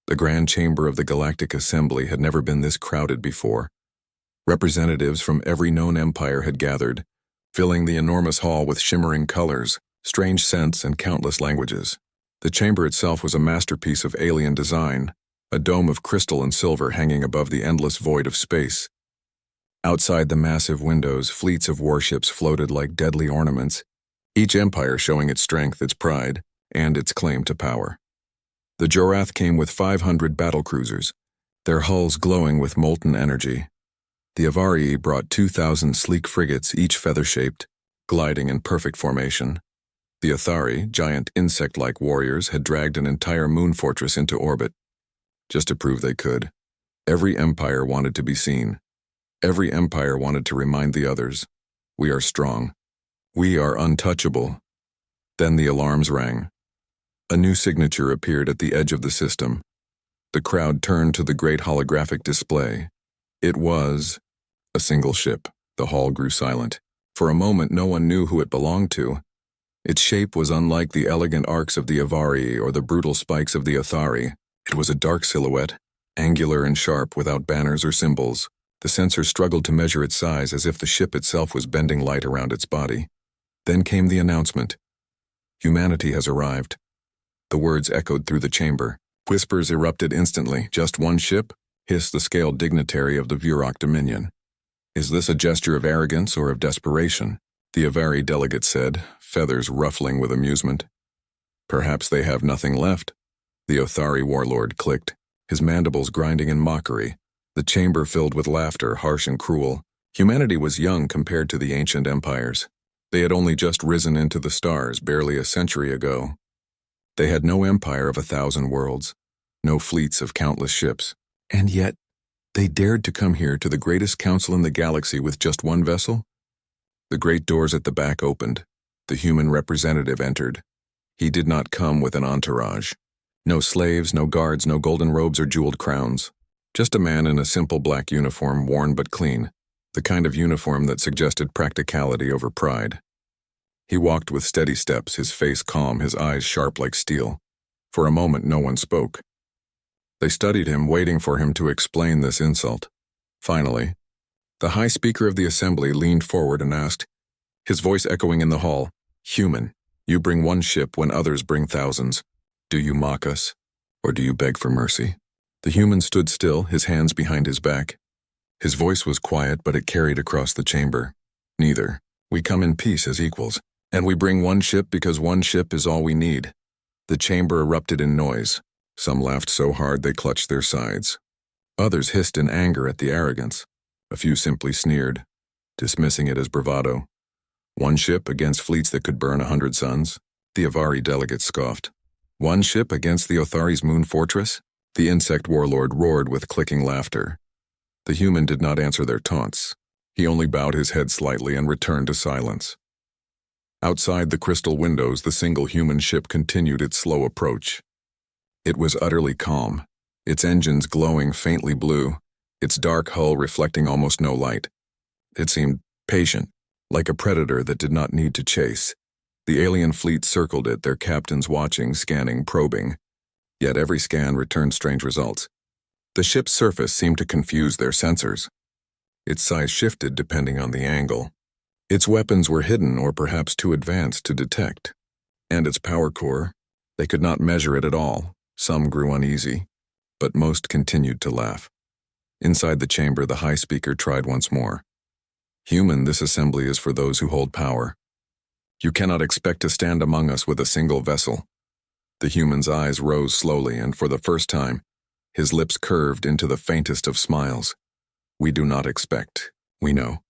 The grand chamber of the Galactic Assembly had never been this crowded before. Representatives from every known empire had gathered, filling the enormous hall with shimmering colors, strange scents, and countless languages. The chamber itself was a masterpiece of alien design, a dome of crystal and silver hanging above the endless void of space. Outside the massive windows, fleets of warships floated like deadly ornaments, each empire showing its strength, its pride, and its claim to power. The Jorath came with 500 battlecruisers, their hulls glowing with molten energy. The Avari brought 2,000 sleek frigates, each feather-shaped, gliding in perfect formation. The Athari, giant insect-like warriors, had dragged an entire moon fortress into orbit, just to prove they could. Every empire wanted to be seen. Every empire wanted to remind the others, we are strong. We are untouchable. Then the alarms rang. A new signature appeared at the edge of the system. The crowd turned to the great holographic display. It was a single ship. The hall grew silent. For a moment, no one knew who it belonged to. Its shape was unlike the elegant arcs of the Avari or the brutal spikes of the Athari. It was a dark silhouette, angular and sharp without banners or symbols. The sensors struggled to measure its size as if the ship itself was bending light around its body. Then came the announcement. Humanity has arrived. The words echoed through the chamber. Whispers erupted instantly. Just one ship? Hissed the scaled dignitary of the Vurok Dominion. Is this a gesture of arrogance or of desperation? The Avari delegate said, feathers ruffling with amusement. Perhaps they have nothing left. The Othari warlord clicked, his mandibles grinding in mockery. The chamber filled with laughter, harsh and cruel. Humanity was young compared to the ancient empires. They had only just risen into the stars barely a century ago. They had no empire of 1,000 worlds, no fleets of countless ships. And yet, they dared to come here to the greatest council in the galaxy with just one vessel? The great doors at the back opened. The human representative entered. He did not come with an entourage. No slaves, no guards, no golden robes or jeweled crowns. Just a man in a simple black uniform, worn but clean, the kind of uniform that suggested practicality over pride. He walked with steady steps, his face calm, his eyes sharp like steel. For a moment, no one spoke. They studied him, waiting for him to explain this insult. Finally, the High Speaker of the Assembly leaned forward and asked, his voice echoing in the hall, "Human, you bring one ship when others bring thousands. Do you mock us, or do you beg for mercy?" The human stood still, his hands behind his back. His voice was quiet, but it carried across the chamber. Neither. We come in peace as equals, and we bring one ship because one ship is all we need. The chamber erupted in noise. Some laughed so hard they clutched their sides. Others hissed in anger at the arrogance. A few simply sneered, dismissing it as bravado. One ship against fleets that could burn 100 suns? The Avari delegate scoffed. One ship against the Othari's moon fortress? The insect warlord roared with clicking laughter. The human did not answer their taunts. He only bowed his head slightly and returned to silence. Outside the crystal windows, the single human ship continued its slow approach. It was utterly calm, its engines glowing faintly blue, its dark hull reflecting almost no light. It seemed patient, like a predator that did not need to chase. The alien fleet circled it, their captains watching, scanning, probing. Yet every scan returned strange results. The ship's surface seemed to confuse their sensors. Its size shifted depending on the angle. Its weapons were hidden or perhaps too advanced to detect. And its power core, they could not measure it at all. Some grew uneasy, but most continued to laugh. Inside the chamber, the High Speaker tried once more. Human, this assembly is for those who hold power. You cannot expect to stand among us with a single vessel. The human's eyes rose slowly, and for the first time, his lips curved into the faintest of smiles. We do not expect. We know.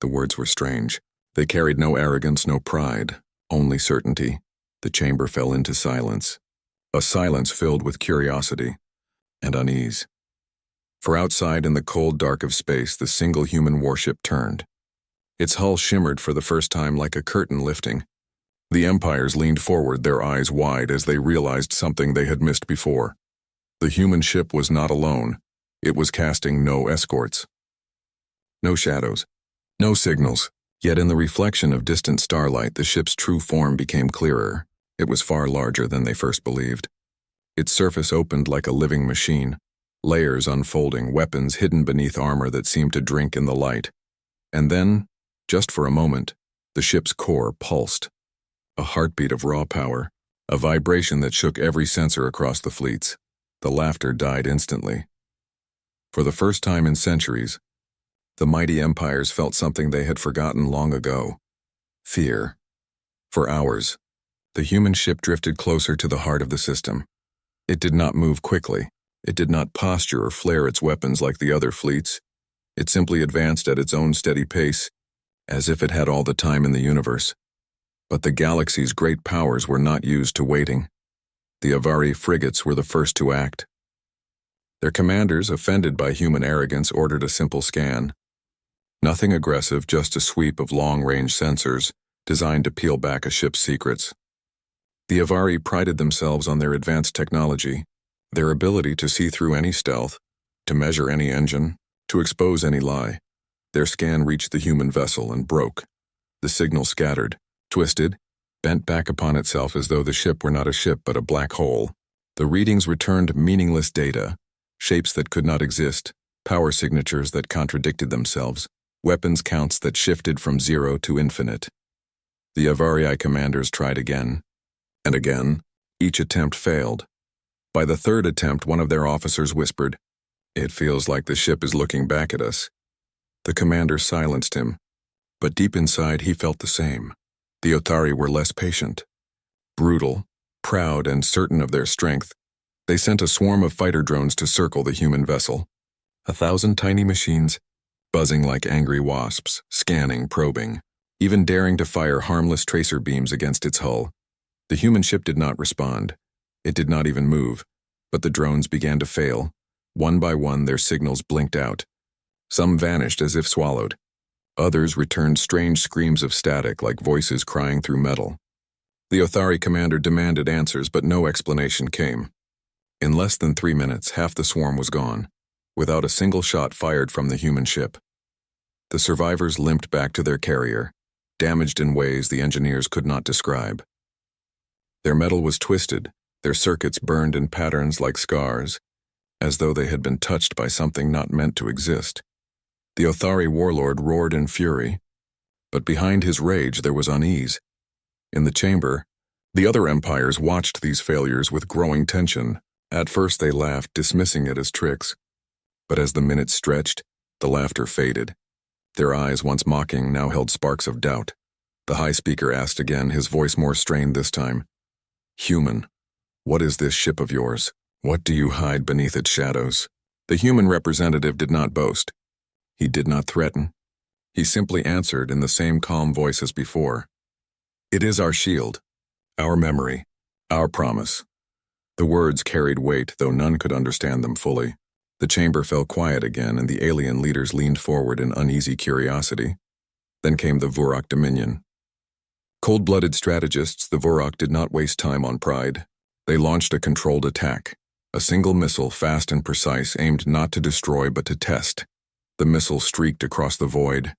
The words were strange. They carried no arrogance, no pride, only certainty. The chamber fell into silence. A silence filled with curiosity and unease. For outside in the cold dark of space, the single human warship turned. Its hull shimmered for the first time like a curtain lifting. The empires leaned forward, their eyes wide as they realized something they had missed before. The human ship was not alone. It was casting no escorts. No shadows. No signals. Yet in the reflection of distant starlight, the ship's true form became clearer. It was far larger than they first believed. Its surface opened like a living machine, layers unfolding, weapons hidden beneath armor that seemed to drink in the light. And then, just for a moment, the ship's core pulsed. A heartbeat of raw power, a vibration that shook every sensor across the fleets. The laughter died instantly. For the first time in centuries, the mighty empires felt something they had forgotten long ago: fear. For hours, the human ship drifted closer to the heart of the system. It did not move quickly. It did not posture or flare its weapons like the other fleets. It simply advanced at its own steady pace, as if it had all the time in the universe. But the galaxy's great powers were not used to waiting. The Avari frigates were the first to act. Their commanders, offended by human arrogance, ordered a simple scan. Nothing aggressive, just a sweep of long-range sensors designed to peel back a ship's secrets. The Avari prided themselves on their advanced technology, their ability to see through any stealth, to measure any engine, to expose any lie. Their scan reached the human vessel and broke. The signal scattered, twisted, bent back upon itself as though the ship were not a ship but a black hole. The readings returned meaningless data, shapes that could not exist, power signatures that contradicted themselves, weapons counts that shifted from 0 to infinite. The Avari commanders tried again, and again. Each attempt failed. By the third attempt, one of their officers whispered, "It feels like the ship is looking back at us." The commander silenced him, but deep inside he felt the same. The Othari were less patient. Brutal, proud, and certain of their strength, they sent a swarm of fighter drones to circle the human vessel. 1,000 tiny machines, buzzing like angry wasps, scanning, probing, even daring to fire harmless tracer beams against its hull. The human ship did not respond. It did not even move, but the drones began to fail. One by one, their signals blinked out. Some vanished as if swallowed. Others returned strange screams of static like voices crying through metal. The Othari commander demanded answers, but no explanation came. In less than 3 minutes, half the swarm was gone, without a single shot fired from the human ship. The survivors limped back to their carrier, damaged in ways the engineers could not describe. Their metal was twisted, their circuits burned in patterns like scars, as though they had been touched by something not meant to exist. The Othari warlord roared in fury, but behind his rage there was unease. In the chamber, the other empires watched these failures with growing tension. At first they laughed, dismissing it as tricks. But as the minutes stretched, the laughter faded. Their eyes, once mocking, now held sparks of doubt. The high speaker asked again, his voice more strained this time. "Human, what is this ship of yours? What do you hide beneath its shadows?" The human representative did not boast. He did not threaten. He simply answered in the same calm voice as before. "It is our shield, our memory, our promise." The words carried weight, though none could understand them fully. The chamber fell quiet again, and the alien leaders leaned forward in uneasy curiosity. Then came the Vurak Dominion. Cold-blooded strategists, the Vurak did not waste time on pride. They launched a controlled attack. A single missile, fast and precise, aimed not to destroy but to test. The missile streaked across the void.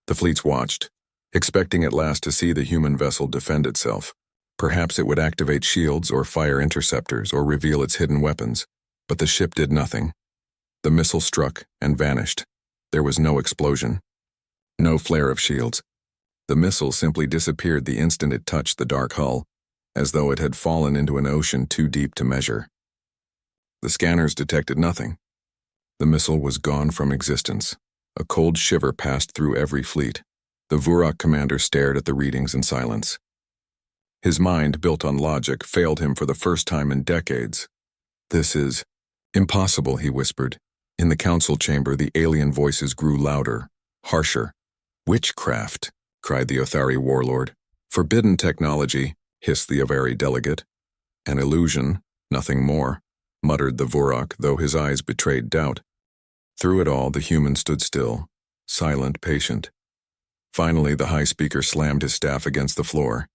The fleets watched, expecting at last to see the human vessel defend itself. Perhaps it would activate shields or fire interceptors or reveal its hidden weapons. But the ship did nothing. The missile struck and vanished. There was no explosion. No flare of shields. The missile simply disappeared the instant it touched the dark hull, as though it had fallen into an ocean too deep to measure. The scanners detected nothing. The missile was gone from existence. A cold shiver passed through every fleet. The Vurak commander stared at the readings in silence. His mind, built on logic, failed him for the first time in decades. "This is impossible," he whispered. In the council chamber, the alien voices grew louder, harsher. "Witchcraft," cried the Othari warlord. "Forbidden technology," hissed the Avari delegate. "An illusion, nothing more," muttered the Vurak, though his eyes betrayed doubt. Through it all, the human stood still, silent, patient. Finally, the high speaker slammed his staff against the floor.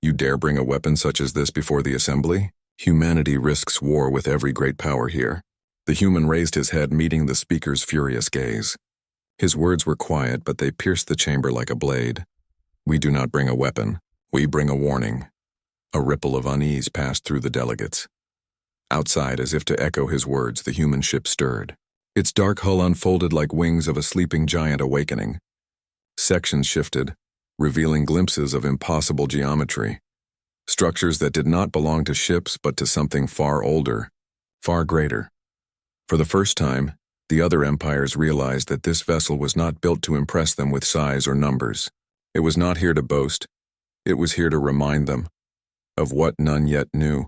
"You dare bring a weapon such as this before the assembly? Humanity risks war with every great power here." The human raised his head, meeting the speaker's furious gaze. His words were quiet, but they pierced the chamber like a blade. "We do not bring a weapon. We bring a warning." A ripple of unease passed through the delegates. Outside, as if to echo his words, the human ship stirred. Its dark hull unfolded like wings of a sleeping giant awakening. Sections shifted, revealing glimpses of impossible geometry. Structures that did not belong to ships but to something far older, far greater. For the first time, the other empires realized that this vessel was not built to impress them with size or numbers. It was not here to boast. It was here to remind them of what none yet knew.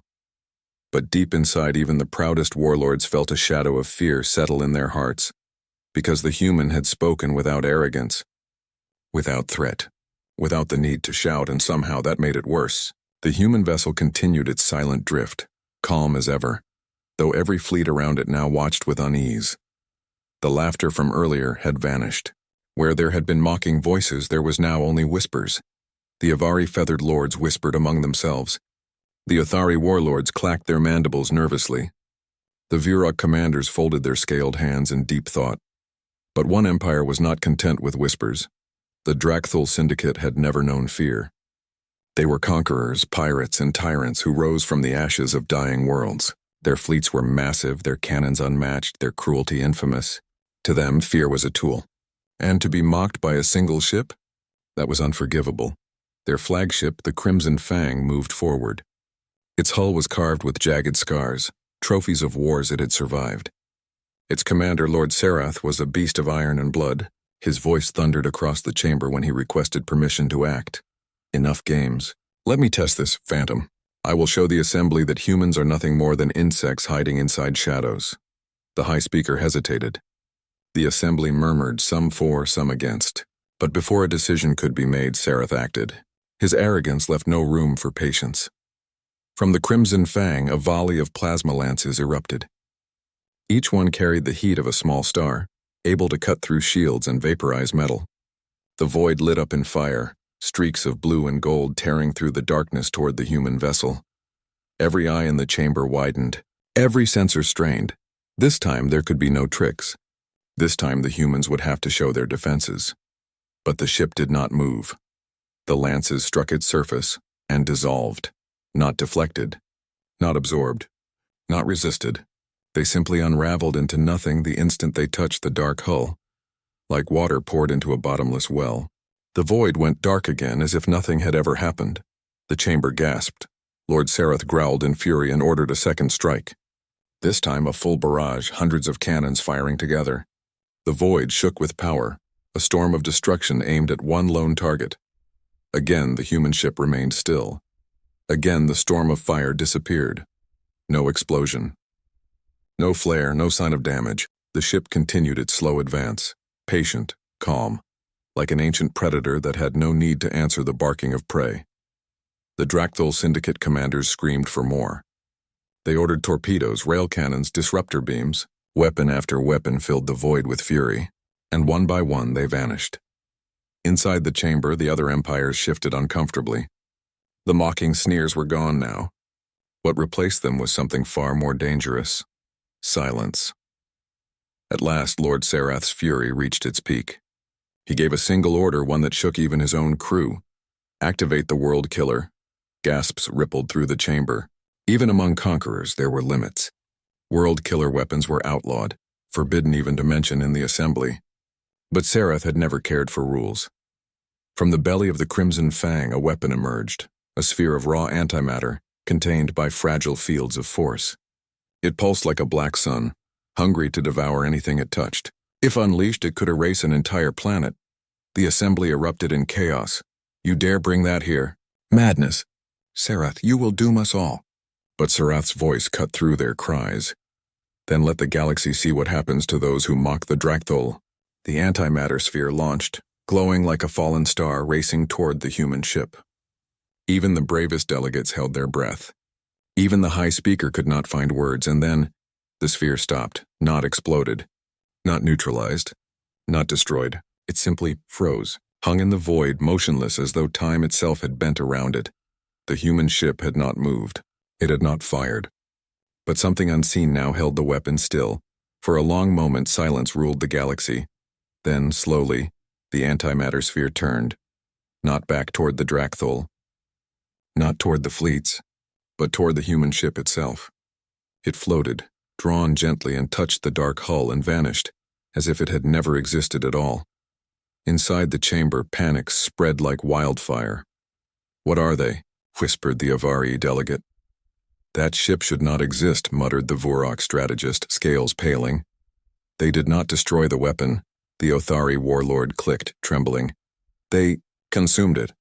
But deep inside, even the proudest warlords felt a shadow of fear settle in their hearts, because the human had spoken without arrogance, without threat, without the need to shout, and somehow that made it worse. The human vessel continued its silent drift, calm as ever, though every fleet around it now watched with unease. The laughter from earlier had vanished. Where there had been mocking voices, there was now only whispers. The Avari feathered lords whispered among themselves. The Athari warlords clacked their mandibles nervously. The Virog commanders folded their scaled hands in deep thought. But one empire was not content with whispers. The Drakthul Syndicate had never known fear. They were conquerors, pirates, and tyrants who rose from the ashes of dying worlds. Their fleets were massive, their cannons unmatched, their cruelty infamous. To them, fear was a tool. And to be mocked by a single ship? That was unforgivable. Their flagship, the Crimson Fang, moved forward. Its hull was carved with jagged scars, trophies of wars it had survived. Its commander, Lord Sarath, was a beast of iron and blood. His voice thundered across the chamber when he requested permission to act. Enough games. Let me test this, Phantom. I will show the assembly that humans are nothing more than insects hiding inside shadows. The High Speaker hesitated. The assembly murmured, some for, some against. But before a decision could be made, Sarath acted. His arrogance left no room for patience. From the Crimson Fang, a volley of plasma lances erupted. Each one carried the heat of a small star, able to cut through shields and vaporize metal. The void lit up in fire, streaks of blue and gold tearing through the darkness toward the human vessel. Every eye in the chamber widened, every sensor strained. This time there could be no tricks. This time the humans would have to show their defenses. But the ship did not move. The lances struck its surface and dissolved. Not deflected, not absorbed, not resisted. They simply unraveled into nothing the instant they touched the dark hull, like water poured into a bottomless well. The void went dark again as if nothing had ever happened. The chamber gasped. Lord Sarath growled in fury and ordered a second strike. This time a full barrage, hundreds of cannons firing together. The void shook with power, a storm of destruction aimed at one lone target. Again the human ship remained still. Again the storm of fire disappeared. No explosion. No flare, no sign of damage. The ship continued its slow advance, patient, calm, like an ancient predator that had no need to answer the barking of prey. The Drakthul Syndicate commanders screamed for more. They ordered torpedoes, rail cannons, disruptor beams. Weapon after weapon filled the void with fury, and one by one they vanished. Inside the chamber, the other empires shifted uncomfortably. The mocking sneers were gone now. What replaced them was something far more dangerous. Silence. At last, Lord Sarath's fury reached its peak. He gave a single order, one that shook even his own crew. Activate the World Killer. Gasps rippled through the chamber. Even among conquerors, there were limits. World Killer weapons were outlawed, forbidden even to mention in the assembly. But Sarath had never cared for rules. From the belly of the Crimson Fang, a weapon emerged, a sphere of raw antimatter, contained by fragile fields of force. It pulsed like a black sun, hungry to devour anything it touched. If unleashed, it could erase an entire planet. The assembly erupted in chaos. You dare bring that here? Madness! Sarath, you will doom us all. But Sarath's voice cut through their cries. Then let the galaxy see what happens to those who mock the Drakthul. The antimatter sphere launched, glowing like a fallen star racing toward the human ship. Even the bravest delegates held their breath. Even the High Speaker could not find words, and then the sphere stopped, not exploded, not neutralized, not destroyed. It simply froze, hung in the void, motionless as though time itself had bent around it. The human ship had not moved. It had not fired. But something unseen now held the weapon still. For a long moment, silence ruled the galaxy. Then, slowly, the antimatter sphere turned, not back toward the Drakthul, not toward the fleets, but toward the human ship itself. It floated, drawn gently, and touched the dark hull and vanished, as if it had never existed at all. Inside the chamber, panic spread like wildfire. "What are they?" whispered the Avari delegate. "That ship should not exist," muttered the Vorok strategist, scales paling. "They did not destroy the weapon," the Othari warlord clicked, trembling. "They consumed it."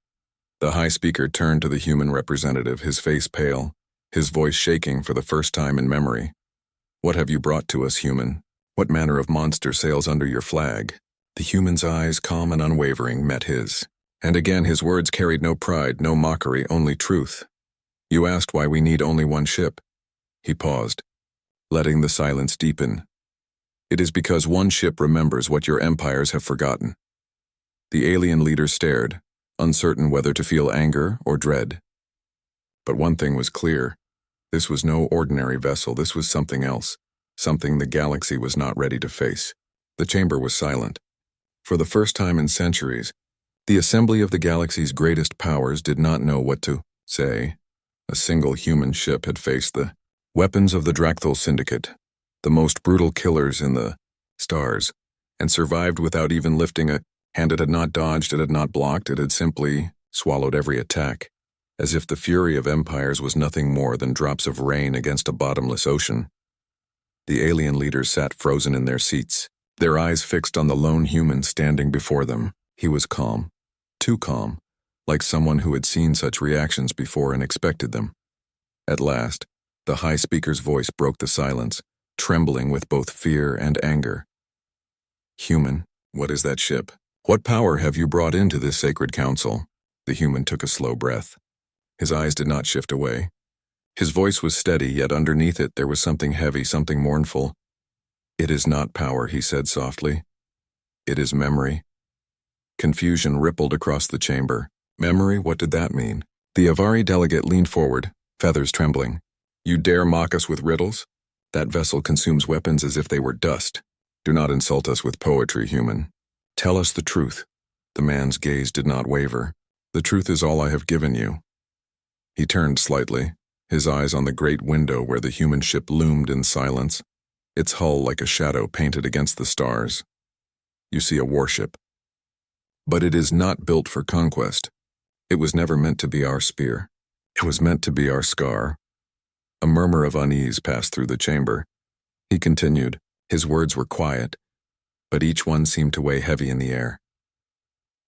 The high speaker turned to the human representative, his face pale, his voice shaking for the first time in memory. "What have you brought to us, human? What manner of monster sails under your flag?" The human's eyes, calm and unwavering, met his. And again his words carried no pride, no mockery, only truth. "You asked why we need only one ship." He paused, letting the silence deepen. "It is because one ship remembers what your empires have forgotten." The alien leader stared, uncertain whether to feel anger or dread. But one thing was clear. This was no ordinary vessel. This was something else, something the galaxy was not ready to face. The chamber was silent. For the first time in centuries, the assembly of the galaxy's greatest powers did not know what to say. A single human ship had faced the weapons of the Dracthal Syndicate, the most brutal killers in the stars, and survived without even lifting a hand. It had not dodged, it had not blocked, it had simply swallowed every attack, as if the fury of empires was nothing more than drops of rain against a bottomless ocean. The alien leaders sat frozen in their seats, their eyes fixed on the lone human standing before them. He was calm, too calm, like someone who had seen such reactions before and expected them. At last, the high speaker's voice broke the silence, trembling with both fear and anger. "Human, what is that ship? What power have you brought into this sacred council?" The human took a slow breath. His eyes did not shift away. His voice was steady, yet underneath it there was something heavy, something mournful. "It is not power," he said softly. "It is memory." Confusion rippled across the chamber. Memory? What did that mean? The Avari delegate leaned forward, feathers trembling. "You dare mock us with riddles? That vessel consumes weapons as if they were dust. Do not insult us with poetry, human. Tell us the truth." The man's gaze did not waver. "The truth is all I have given you." He turned slightly, his eyes on the great window where the human ship loomed in silence, its hull like a shadow painted against the stars. "You see a warship. But it is not built for conquest. It was never meant to be our spear. It was meant to be our scar." A murmur of unease passed through the chamber. He continued. His words were quiet, but each one seemed to weigh heavy in the air.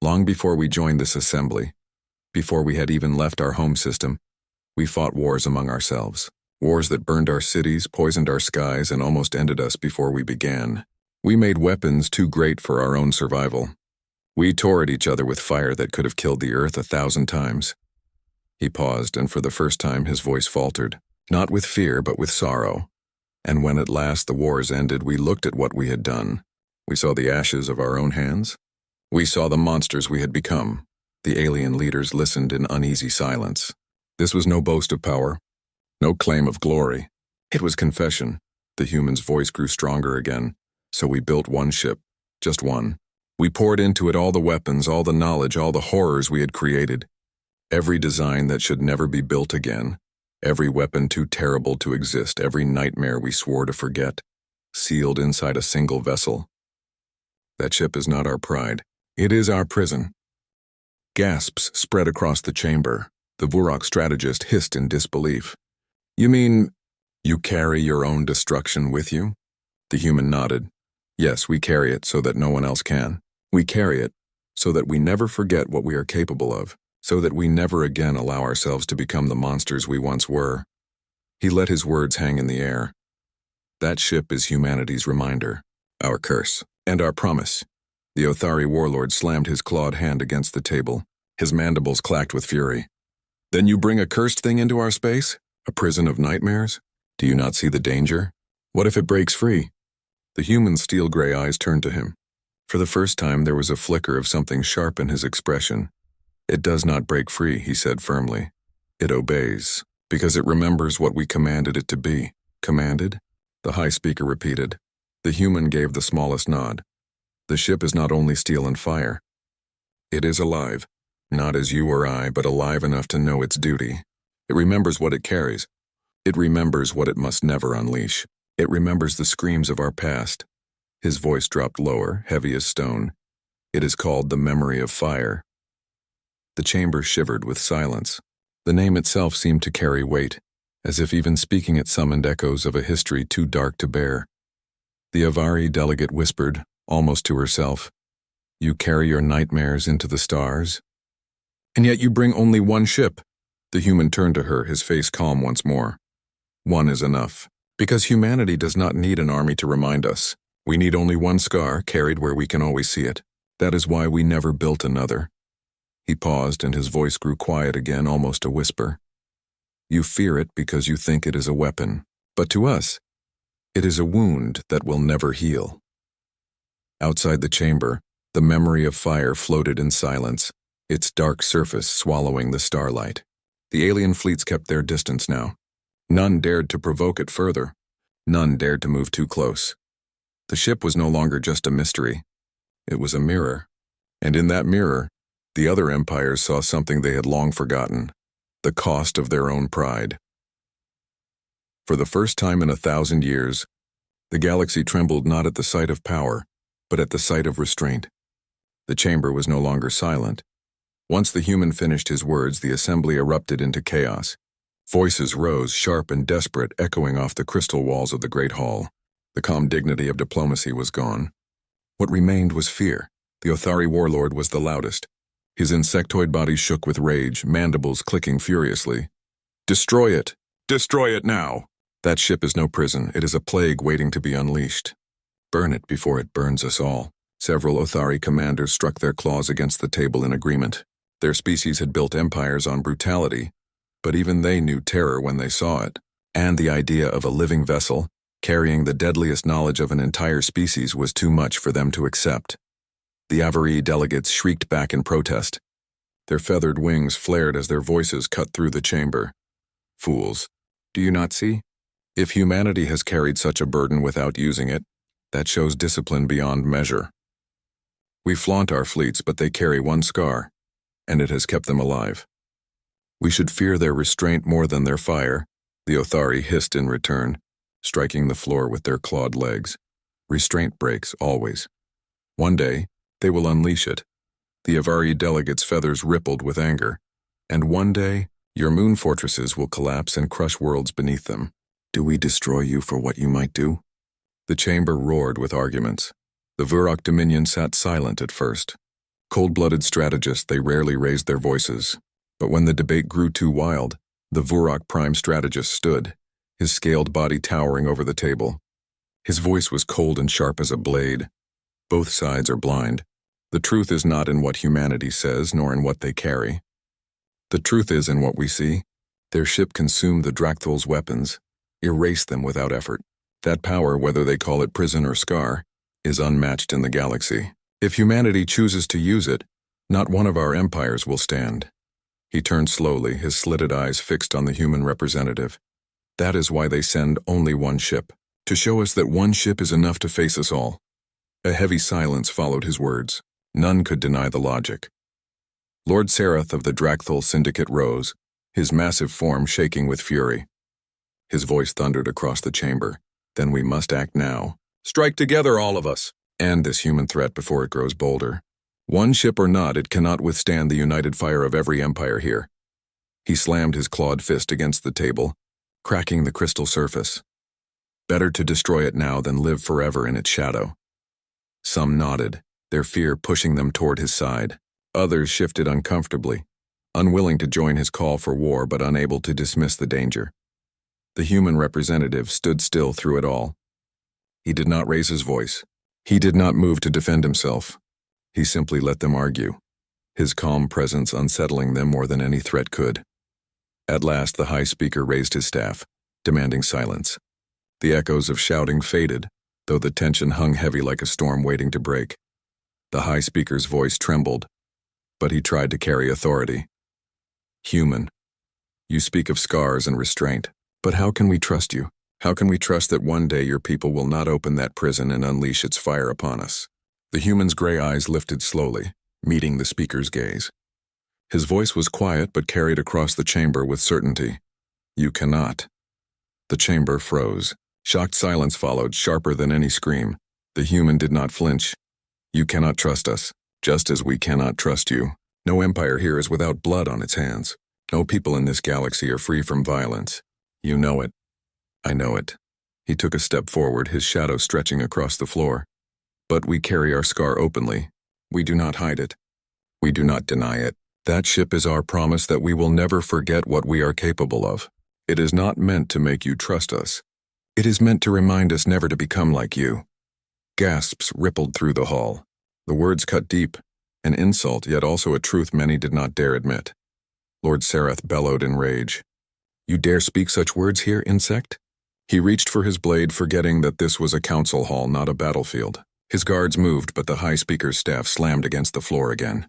"Long before we joined this assembly, before we had even left our home system, we fought wars among ourselves. Wars that burned our cities, poisoned our skies, and almost ended us before we began. We made weapons too great for our own survival. We tore at each other with fire that could have killed the earth 1,000 times. He paused, and for the first time his voice faltered, not with fear but with sorrow. "And when at last the wars ended, we looked at what we had done. We saw the ashes of our own hands. We saw the monsters we had become." The alien leaders listened in uneasy silence. This was no boast of power, no claim of glory. It was confession. The human's voice grew stronger again. "So we built one ship, just one. We poured into it all the weapons, all the knowledge, all the horrors we had created. Every design that should never be built again. Every weapon too terrible to exist, every nightmare we swore to forget, sealed inside a single vessel. That ship is not our pride. It is our prison." Gasps spread across the chamber. The Vorok strategist hissed in disbelief. "You mean you carry your own destruction with you?" The human nodded. "Yes, we carry it so that no one else can. We carry it so that we never forget what we are capable of, so that we never again allow ourselves to become the monsters we once were." He let his words hang in the air. "That ship is humanity's reminder, our curse, and our promise." The Othari warlord slammed his clawed hand against the table. His mandibles clacked with fury. "Then you bring a cursed thing into our space? A prison of nightmares? Do you not see the danger? What if it breaks free?" The human's steel-gray eyes turned to him. For the first time there was a flicker of something sharp in his expression. "It does not break free," he said firmly. "It obeys, because it remembers what we commanded it to be." "Commanded?" the high speaker repeated. The human gave the smallest nod. "The ship is not only steel and fire. It is alive, not as you or I, but alive enough to know its duty. It remembers what it carries, It remembers what it must never unleash. It remembers the screams of our past. His voice dropped lower, heavy as stone. It is called the memory of fire. The chamber shivered with silence. The name itself seemed to carry weight, as if even speaking it summoned echoes of a history too dark to bear. The Avari delegate whispered, almost to herself, "You carry your nightmares into the stars? And yet you bring only one ship." The human turned to her, his face calm once more. "One is enough. Because humanity does not need an army to remind us. We need only one scar, carried where we can always see it. That is why we never built another." He paused, and his voice grew quiet again, almost a whisper. "You fear it because you think it is a weapon. But to us, it is a wound that will never heal." Outside the chamber, the memory of fire floated in silence, its dark surface swallowing the starlight. The alien fleets kept their distance now. None dared to provoke it further. None dared to move too close. The ship was no longer just a mystery. It was a mirror. And in that mirror, the other empires saw something they had long forgotten: the cost of their own pride. For the first time in 1,000 years, the galaxy trembled not at the sight of power, but at the sight of restraint. The chamber was no longer silent. Once the human finished his words, the assembly erupted into chaos. Voices rose, sharp and desperate, echoing off the crystal walls of the great hall. The calm dignity of diplomacy was gone. What remained was fear. The Othari warlord was the loudest. His insectoid body shook with rage, mandibles clicking furiously. "Destroy it! Destroy it now! That ship is no prison. It is a plague waiting to be unleashed. Burn it before it burns us all." Several Othari commanders struck their claws against the table in agreement. Their species had built empires on brutality, but even they knew terror when they saw it. And the idea of a living vessel, carrying the deadliest knowledge of an entire species, was too much for them to accept. The Avari delegates shrieked back in protest. Their feathered wings flared as their voices cut through the chamber. "Fools, do you not see? If humanity has carried such a burden without using it, that shows discipline beyond measure. We flaunt our fleets, but they carry one scar, and it has kept them alive. We should fear their restraint more than their fire," the Othari hissed in return, striking the floor with their clawed legs. "Restraint breaks, always. One day, they will unleash it." The Avari delegates' feathers rippled with anger. "And one day, your moon fortresses will collapse and crush worlds beneath them. Do we destroy you for what you might do?" The chamber roared with arguments. The Vurok Dominion sat silent at first. Cold-blooded strategists, they rarely raised their voices. But when the debate grew too wild, the Vurok Prime Strategist stood, his scaled body towering over the table. His voice was cold and sharp as a blade. "Both sides are blind. The truth is not in what humanity says, nor in what they carry. The truth is in what we see. Their ship consumed the Drakthol's weapons, erased them without effort. That power, whether they call it prison or scar, is unmatched in the galaxy. If humanity chooses to use it, not one of our empires will stand." He turned slowly, his slitted eyes fixed on the human representative. "That is why they send only one ship, to show us that one ship is enough to face us all." A heavy silence followed his words. None could deny the logic. Lord Sarath of the Drakthol Syndicate rose, his massive form shaking with fury. His voice thundered across the chamber. "Then we must act now. Strike together, all of us, end this human threat before it grows bolder. One ship or not, it cannot withstand the united fire of every empire here." He slammed his clawed fist against the table, cracking the crystal surface. Better to destroy it now than live forever in its shadow. Some nodded, their fear pushing them toward his side. Others shifted uncomfortably, unwilling to join his call for war but unable to dismiss the danger. The human representative stood still through it all. He did not raise his voice. He did not move to defend himself. He simply let them argue, his calm presence unsettling them more than any threat could. At last, the High Speaker raised his staff, demanding silence. The echoes of shouting faded, though the tension hung heavy like a storm waiting to break. The High Speaker's voice trembled, but he tried to carry authority. "Human, you speak of scars and restraint, but how can we trust you? How can we trust that one day your people will not open that prison and unleash its fire upon us?" The human's gray eyes lifted slowly, meeting the speaker's gaze. His voice was quiet but carried across the chamber with certainty. "You cannot. The chamber froze. Shocked silence followed, sharper than any scream. The human did not flinch. You cannot trust us, just as we cannot trust you. No empire here is without blood on its hands. No people in this galaxy are free from violence. You know it. I know it. He took a step forward, his shadow stretching across the floor. But we carry our scar openly. We do not hide it. We do not deny it. That ship is our promise that we will never forget what we are capable of. It is not meant to make you trust us. It is meant to remind us never to become like you. Gasps rippled through the hall. The words cut deep, an insult, yet also a truth many did not dare admit. Lord Sereth bellowed in rage. You dare speak such words here, insect? He reached for his blade, forgetting that this was a council hall, not a battlefield. His guards moved, but the High Speaker's staff slammed against the floor again.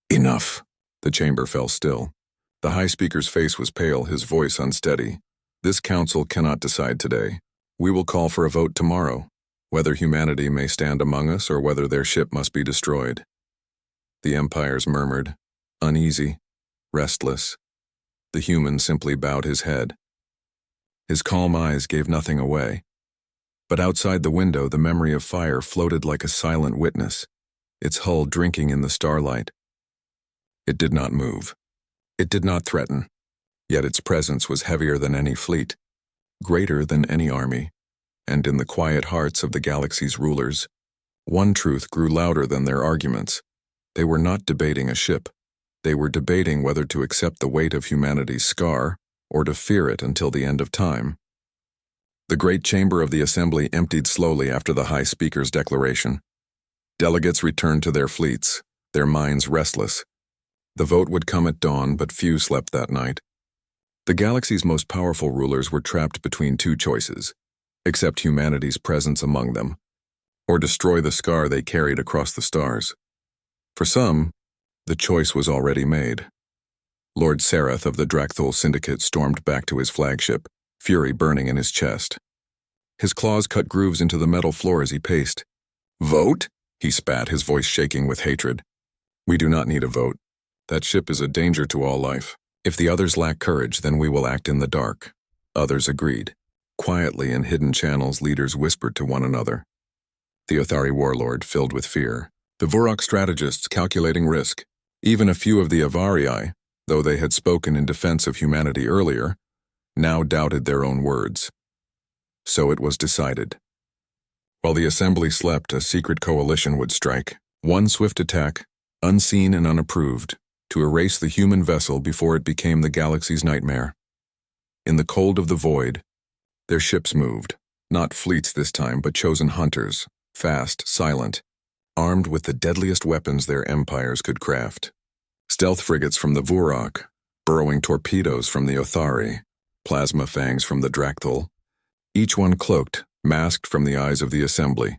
Enough! The chamber fell still. The High Speaker's face was pale, his voice unsteady. This council cannot decide today. We will call for a vote tomorrow, whether humanity may stand among us or whether their ship must be destroyed. The empires murmured, uneasy, restless. The human simply bowed his head. His calm eyes gave nothing away. But outside the window, the memory of fire floated like a silent witness, its hull drinking in the starlight. It did not move. It did not threaten. Yet its presence was heavier than any fleet, greater than any army, and in the quiet hearts of the galaxy's rulers, one truth grew louder than their arguments. They were not debating a ship. They were debating whether to accept the weight of humanity's scar or to fear it until the end of time. The great chamber of the assembly emptied slowly after the High Speaker's declaration. Delegates returned to their fleets, their minds restless. The vote would come at dawn, but few slept that night. The galaxy's most powerful rulers were trapped between two choices: accept humanity's presence among them, or destroy the scar they carried across the stars. For some, the choice was already made. Lord Sereth of the Drakthul Syndicate stormed back to his flagship, fury burning in his chest. His claws cut grooves into the metal floor as he paced. Vote? He spat, his voice shaking with hatred. We do not need a vote. That ship is a danger to all life. If the others lack courage, then we will act in the dark. Others agreed. Quietly, in hidden channels, leaders whispered to one another. The Othari warlord, filled with fear. The Vorok strategists, calculating risk. Even a few of the Avarii, though they had spoken in defense of humanity earlier, now doubted their own words. So it was decided. While the assembly slept, a secret coalition would strike. One swift attack, unseen and unapproved, to erase the human vessel before it became the galaxy's nightmare. In the cold of the void, their ships moved, not fleets this time, but chosen hunters, fast, silent, armed with the deadliest weapons their empires could craft. Stealth frigates from the Vorok, burrowing torpedoes from the Othari, plasma fangs from the Drakthul, each one cloaked, masked from the eyes of the assembly.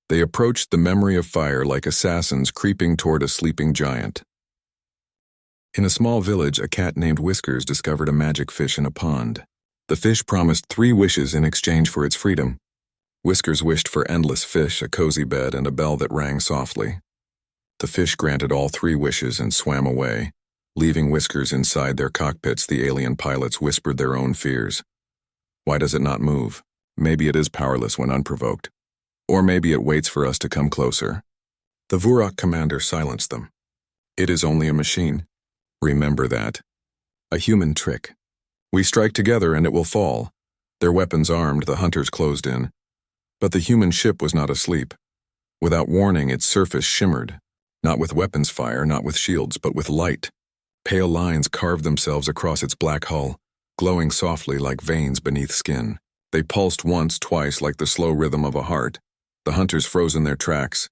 They approached the memory of fire like assassins creeping toward a sleeping giant. In a small village, a cat named Whiskers discovered a magic fish in a pond. The fish promised 3 wishes in exchange for its freedom. Whiskers wished for endless fish, a cozy bed, and a bell that rang softly. The fish granted all 3 wishes and swam away. Leaving Whiskers inside their cockpits, the alien pilots whispered their own fears. Why does it not move? Maybe it is powerless when unprovoked. Or maybe it waits for us to come closer. The Vorok commander silenced them. It is only a machine. Remember that. A human trick. We strike together and it will fall. Their weapons armed, the hunters closed in. But the human ship was not asleep. Without warning, its surface shimmered. Not with weapons fire, not with shields, but with light. Pale lines carved themselves across its black hull, glowing softly like veins beneath skin. They pulsed once, twice, like the slow rhythm of a heart. The hunters froze in their tracks.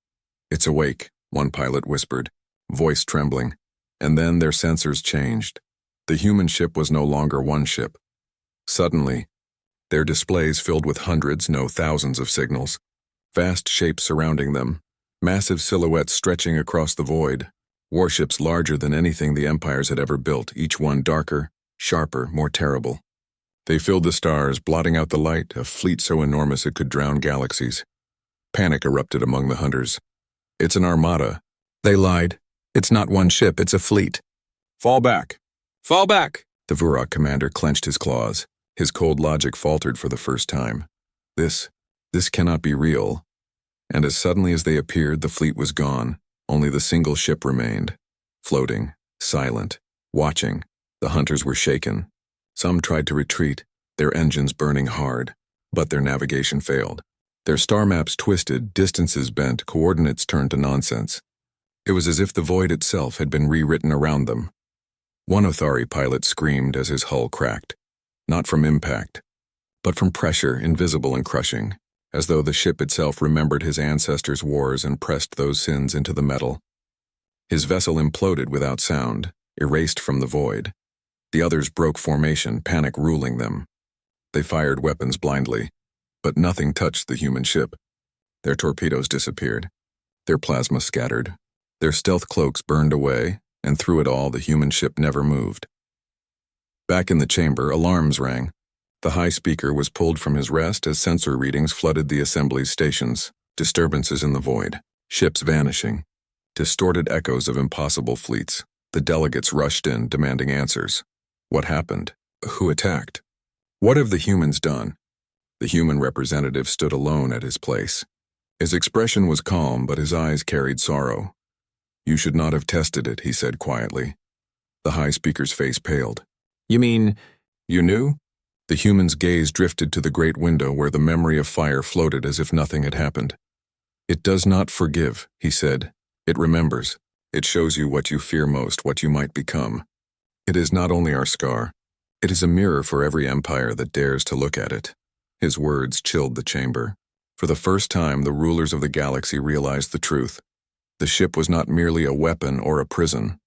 It's awake, one pilot whispered, voice trembling. And then their sensors changed. The human ship was no longer one ship. Suddenly, their displays filled with hundreds, no thousands of signals. Vast shapes surrounding them, massive silhouettes stretching across the void. Warships larger than anything the empires had ever built, each one darker, sharper, more terrible. They filled the stars, blotting out the light, a fleet so enormous it could drown galaxies. Panic erupted among the hunters. It's an armada. They lied. It's not one ship, it's a fleet. Fall back. Fall back! The Vorok commander clenched his claws. His cold logic faltered for the first time. This cannot be real. And as suddenly as they appeared, the fleet was gone. Only the single ship remained, floating, silent, watching. The hunters were shaken. Some tried to retreat, their engines burning hard, but their navigation failed. Their star maps twisted, distances bent, coordinates turned to nonsense. It was as if the void itself had been rewritten around them. One Othari pilot screamed as his hull cracked, not from impact, but from pressure invisible and crushing, as though the ship itself remembered his ancestors' wars and pressed those sins into the metal. His vessel imploded without sound, erased from the void. The others broke formation, panic ruling them. They fired weapons blindly, but nothing touched the human ship. Their torpedoes disappeared. Their plasma scattered. Their stealth cloaks burned away, and through it all the human ship never moved. Back in the chamber, alarms rang. The high speaker was pulled from his rest as sensor readings flooded the assembly's stations. Disturbances in the void. Ships vanishing. Distorted echoes of impossible fleets. The delegates rushed in, demanding answers. What happened? Who attacked? What have the humans done? The human representative stood alone at his place. His expression was calm, but his eyes carried sorrow. You should not have tested it, he said quietly. The high speaker's face paled. You mean, you knew? The human's gaze drifted to the great window where the memory of fire floated as if nothing had happened. It does not forgive, he said. It remembers. It shows you what you fear most, what you might become. It is not only our scar. It is a mirror for every empire that dares to look at it. His words chilled the chamber. For the first time, the rulers of the galaxy realized the truth. The ship was not merely a weapon or a prison.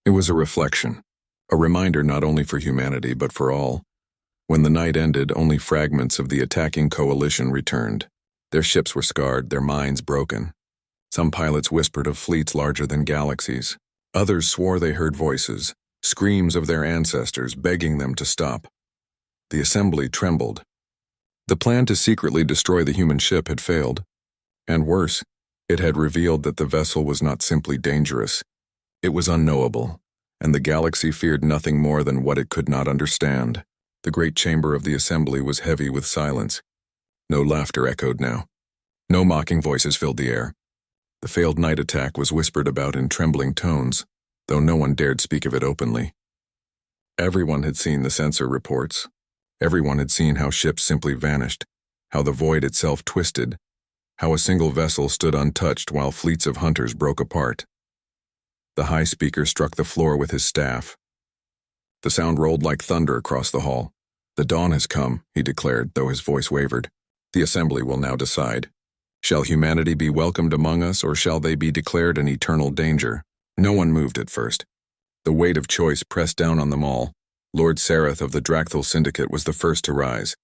It was a reflection, a reminder not only for humanity but for all. When the night ended, only fragments of the attacking coalition returned. Their ships were scarred, their minds broken. Some pilots whispered of fleets larger than galaxies. Others swore they heard voices, screams of their ancestors begging them to stop. The assembly trembled. The plan to secretly destroy the human ship had failed. And worse, it had revealed that the vessel was not simply dangerous. It was unknowable, and the galaxy feared nothing more than what it could not understand. The great chamber of the assembly was heavy with silence. No laughter echoed now. No mocking voices filled the air. The failed night attack was whispered about in trembling tones, though no one dared speak of it openly. Everyone had seen the sensor reports. Everyone had seen how ships simply vanished, how the void itself twisted, how a single vessel stood untouched while fleets of hunters broke apart. The high speaker struck the floor with his staff. The sound rolled like thunder across the hall. The dawn has come, he declared, though his voice wavered. The assembly will now decide. Shall humanity be welcomed among us, or shall they be declared an eternal danger? No one moved at first. The weight of choice pressed down on them all. Lord Sareth of the Dracthal Syndicate was the first to rise.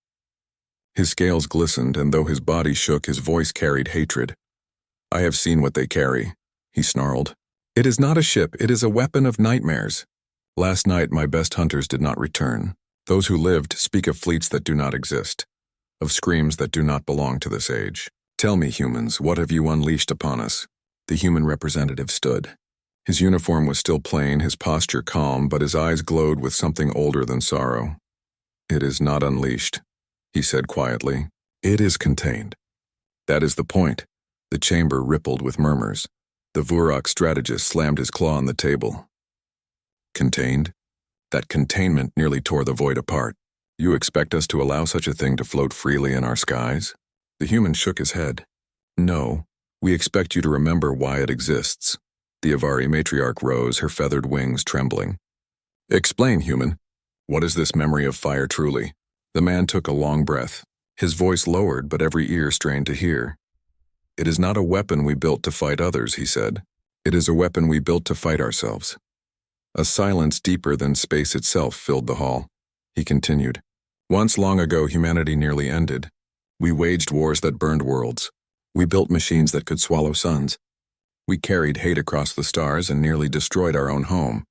His scales glistened, and though his body shook, his voice carried hatred. I have seen what they carry, he snarled. It is not a ship, it is a weapon of nightmares. Last night my best hunters did not return. Those who lived speak of fleets that do not exist, of screams that do not belong to this age. Tell me, humans, what have you unleashed upon us? The human representative stood. His uniform was still plain, his posture calm, but his eyes glowed with something older than sorrow. It is not unleashed, he said quietly. It is contained. That is the point. The chamber rippled with murmurs. The Vurok strategist slammed his claw on the table. Contained? That containment nearly tore the void apart. You expect us to allow such a thing to float freely in our skies? The human shook his head. No, we expect you to remember why it exists. The Avari matriarch rose, her feathered wings trembling. Explain, human. What is this memory of fire truly? The man took a long breath. His voice lowered, but every ear strained to hear. It is not a weapon we built to fight others, he said. It is a weapon we built to fight ourselves. A silence deeper than space itself filled the hall. He continued. Once long ago, humanity nearly ended. We waged wars that burned worlds. We built machines that could swallow suns. We carried hate across the stars and nearly destroyed our own home.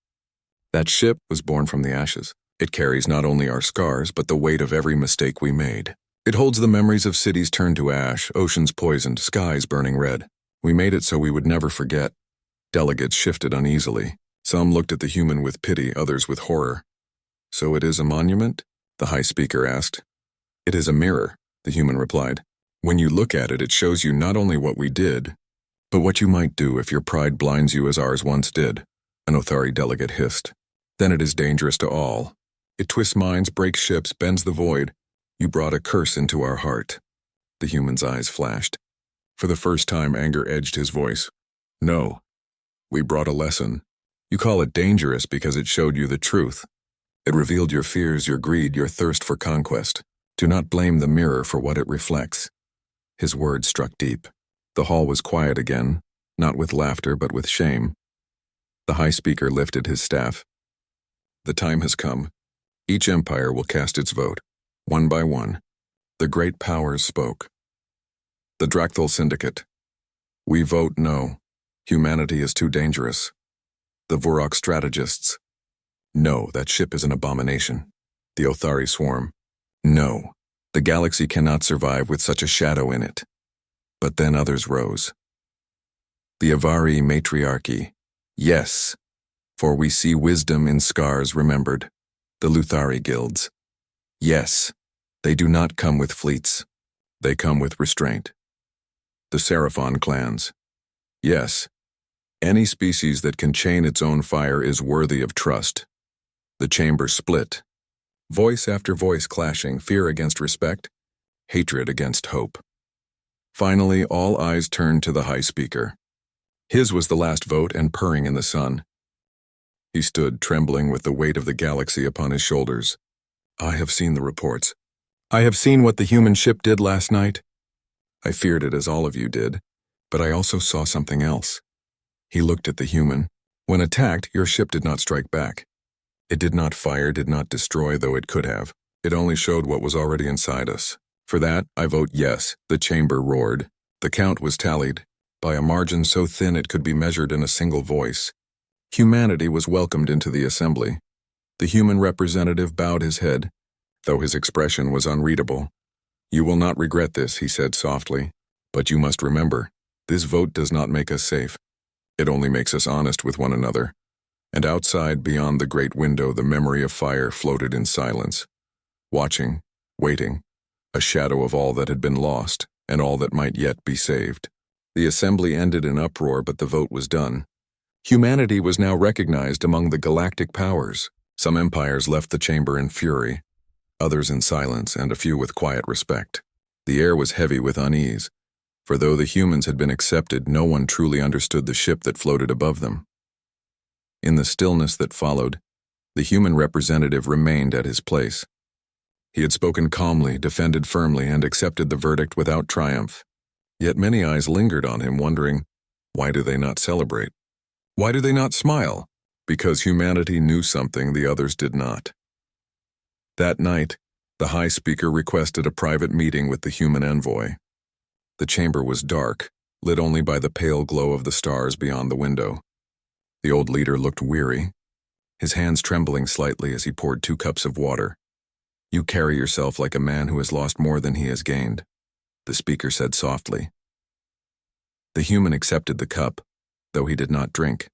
That ship was born from the ashes. It carries not only our scars, but the weight of every mistake we made. It holds the memories of cities turned to ash, oceans poisoned, skies burning red. We made it so we would never forget. Delegates shifted uneasily. Some looked at the human with pity, others with horror. So it is a monument? the high speaker asked. It is a mirror, the human replied. When you look at it, it shows you not only what we did, but what you might do if your pride blinds you as ours once did, an Othari delegate hissed. Then it is dangerous to all. It twists minds, breaks ships, bends the void. You brought a curse into our heart. The human's eyes flashed. For the first time, anger edged his voice. No. We brought a lesson. You call it dangerous because it showed you the truth. It revealed your fears, your greed, your thirst for conquest. Do not blame the mirror for what it reflects. His words struck deep. The hall was quiet again, not with laughter but with shame. The high speaker lifted his staff. The time has come. Each empire will cast its vote, one by one. The great powers spoke. The Dracthal Syndicate. We vote no. Humanity is too dangerous. The Vorok strategists. No, that ship is an abomination. The Othari swarm. No, the galaxy cannot survive with such a shadow in it. But then others rose. The Avari matriarchy. Yes, for we see wisdom in scars remembered. The Luthari guilds. Yes, they do not come with fleets. They come with restraint. The Seraphon clans. Yes, any species that can chain its own fire is worthy of trust. The chamber split. Voice after voice clashing, fear against respect, hatred against hope. Finally, all eyes turned to the high speaker. His was the last vote and purring in the sun. He stood, trembling with the weight of the galaxy upon his shoulders. I have seen the reports. I have seen what the human ship did last night. I feared it as all of you did, but I also saw something else. He looked at the human. When attacked, your ship did not strike back. It did not fire, did not destroy, though it could have. It only showed what was already inside us. For that, I vote yes, the chamber roared. The count was tallied, by a margin so thin it could be measured in a single voice. Humanity was welcomed into the assembly. The human representative bowed his head, though his expression was unreadable. You will not regret this, he said softly, but you must remember, this vote does not make us safe. It only makes us honest with one another. And outside, beyond the great window, the memory of fire floated in silence, watching, waiting, a shadow of all that had been lost and all that might yet be saved. The assembly ended in uproar, but the vote was done. Humanity was now recognized among the galactic powers. Some empires left the chamber in fury, others in silence, and a few with quiet respect. The air was heavy with unease, for though the humans had been accepted, no one truly understood the ship that floated above them. In the stillness that followed, the human representative remained at his place. He had spoken calmly, defended firmly, and accepted the verdict without triumph. Yet many eyes lingered on him, wondering, why do they not celebrate? Why do they not smile? Because humanity knew something the others did not. That night, the high speaker requested a private meeting with the human envoy. The chamber was dark, lit only by the pale glow of the stars beyond the window. The old leader looked weary, his hands trembling slightly as he poured 2 cups of water. You carry yourself like a man who has lost more than he has gained, the speaker said softly. The human accepted the cup, though he did not drink.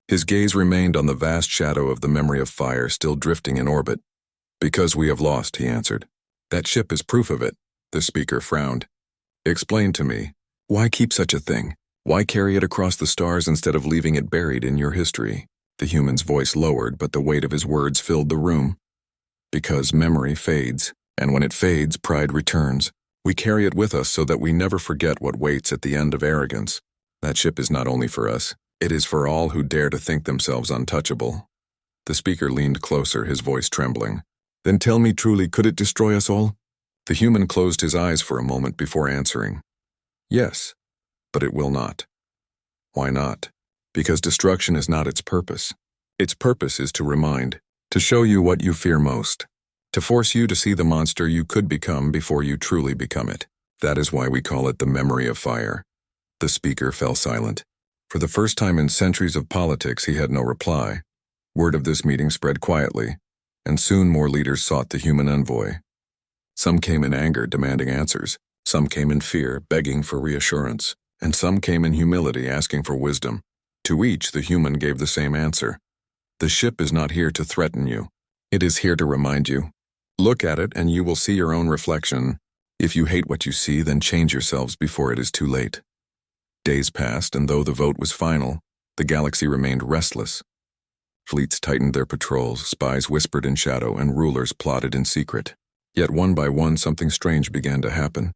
His gaze remained on the vast shadow of the memory of fire still drifting in orbit. Because we have lost, he answered. That ship is proof of it, the speaker frowned. Explain to me, why keep such a thing? Why carry it across the stars instead of leaving it buried in your history? The human's voice lowered, but the weight of his words filled the room. Because memory fades, and when it fades, pride returns. We carry it with us so that we never forget what waits at the end of arrogance. That ship is not only for us, it is for all who dare to think themselves untouchable. The speaker leaned closer, his voice trembling. Then tell me truly, could it destroy us all? The human closed his eyes for a moment before answering. Yes, but it will not. Why not? Because destruction is not its purpose. Its purpose is to remind, to show you what you fear most, to force you to see the monster you could become before you truly become it. That is why we call it the memory of fire. The speaker fell silent. For the first time in centuries of politics, he had no reply. Word of this meeting spread quietly, and soon more leaders sought the human envoy. Some came in anger, demanding answers. Some came in fear, begging for reassurance. And some came in humility, asking for wisdom. To each, the human gave the same answer. The ship is not here to threaten you. It is here to remind you. Look at it and you will see your own reflection. If you hate what you see, then change yourselves before it is too late. Days passed, and though the vote was final, the galaxy remained restless. Fleets tightened their patrols, spies whispered in shadow, and rulers plotted in secret. Yet one by one something strange began to happen.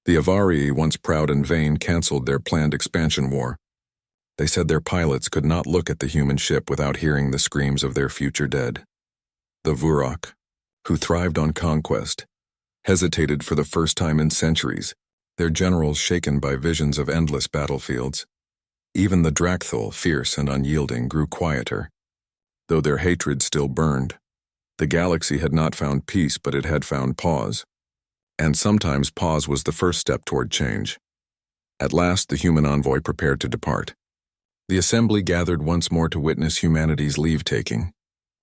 The Avari, once proud and vain, cancelled their planned expansion war. They said their pilots could not look at the human ship without hearing the screams of their future dead. The Vurok, who thrived on conquest, hesitated for the first time in centuries, their generals shaken by visions of endless battlefields. Even the Drakthul, fierce and unyielding, grew quieter. Though their hatred still burned, the galaxy had not found peace, but it had found pause. And sometimes pause was the first step toward change. At last, the human envoy prepared to depart. The assembly gathered once more to witness humanity's leave-taking.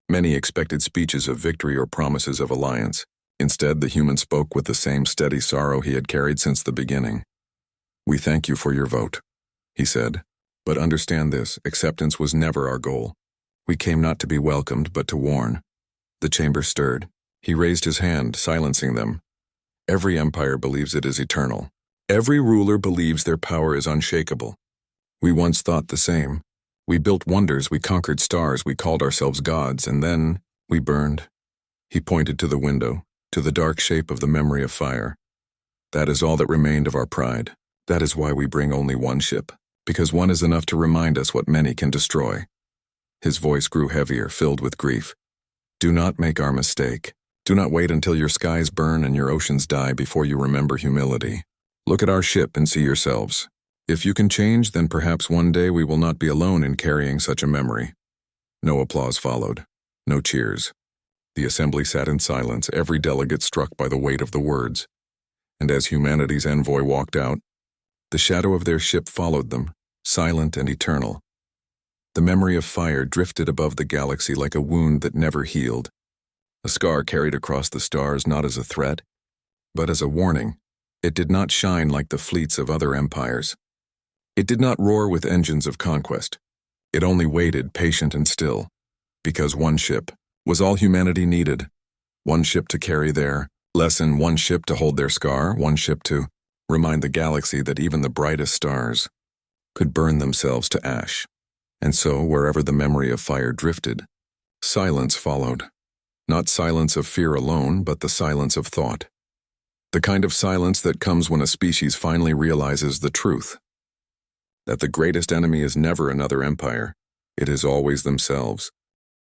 Many expected speeches of victory or promises of alliance. Instead, the human spoke with the same steady sorrow he had carried since the beginning. "We thank you for your vote," he said. "But understand this, acceptance was never our goal. We came not to be welcomed, but to warn." The chamber stirred. He raised his hand, silencing them. "Every empire believes it is eternal. Every ruler believes their power is unshakable. We once thought the same. We built wonders, we conquered stars, we called ourselves gods, and then we burned." He pointed to the window, to the dark shape of the memory of fire. "That is all that remained of our pride. That is why we bring only one ship, because one is enough to remind us what many can destroy." His voice grew heavier, filled with grief. "Do not make our mistake. Do not wait until your skies burn and your oceans die before you remember humility. Look at our ship and see yourselves. If you can change, then perhaps one day we will not be alone in carrying such a memory." No applause followed. No cheers. The assembly sat in silence, every delegate struck by the weight of the words. And as humanity's envoy walked out, the shadow of their ship followed them, silent and eternal. The memory of fire drifted above the galaxy like a wound that never healed. A scar carried across the stars not as a threat, but as a warning. It did not shine like the fleets of other empires. It did not roar with engines of conquest. It only waited, patient and still, because one ship was all humanity needed. One ship to carry their lesson, one ship to hold their scar, one ship to remind the galaxy that even the brightest stars could burn themselves to ash. And so, wherever the memory of fire drifted, silence followed. Not silence of fear alone, but the silence of thought. The kind of silence that comes when a species finally realizes the truth. That the greatest enemy is never another empire. It is always themselves.